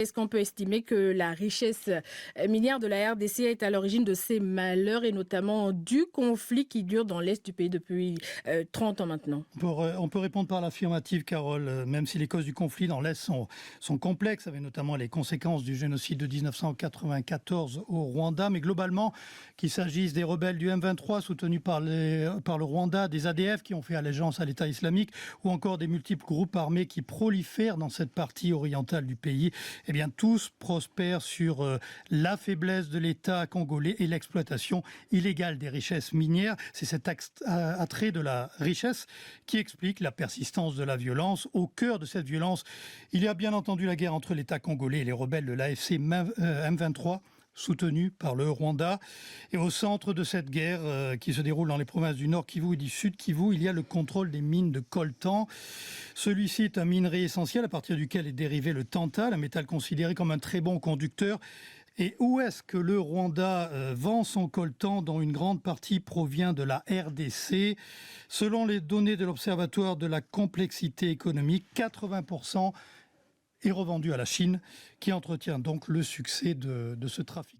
Est-ce qu'on peut estimer que la richesse minière de la RDC est à l'origine de ces malheurs et notamment du conflit qui dure dans l'Est du pays depuis 30 ans maintenant? On peut répondre par l'affirmative, Carole, même si les causes du conflit dans l'Est sont complexes, avec notamment les conséquences du génocide de 1994 au Rwanda, mais globalement, qu'il s'agisse des rebelles du M23 soutenus par le Rwanda, des ADF qui ont fait allégeance à l'État islamique, ou encore des multiples groupes armés qui prolifèrent dans cette partie orientale du pays, eh bien tous prospèrent sur la faiblesse de l'État congolais et l'exploitation illégale des richesses minières. C'est cet attrait de la richesse qui explique la persistance de la violence. Au cœur de cette violence, il y a bien entendu la guerre entre l'État congolais et les rebelles de l'AFC M23, soutenus par le Rwanda. Et au centre de cette guerre qui se déroule dans les provinces du Nord Kivu et du Sud Kivu, il y a le contrôle des mines de coltan. Celui-ci est un minerai essentiel à partir duquel est dérivé le tantal, un métal considéré comme un très bon conducteur. Et où est-ce que le Rwanda vend son coltan, dont une grande partie provient de la RDC? Selon les données de l'Observatoire de la complexité économique, 80% est revendu à la Chine, qui entretient donc le succès de ce trafic.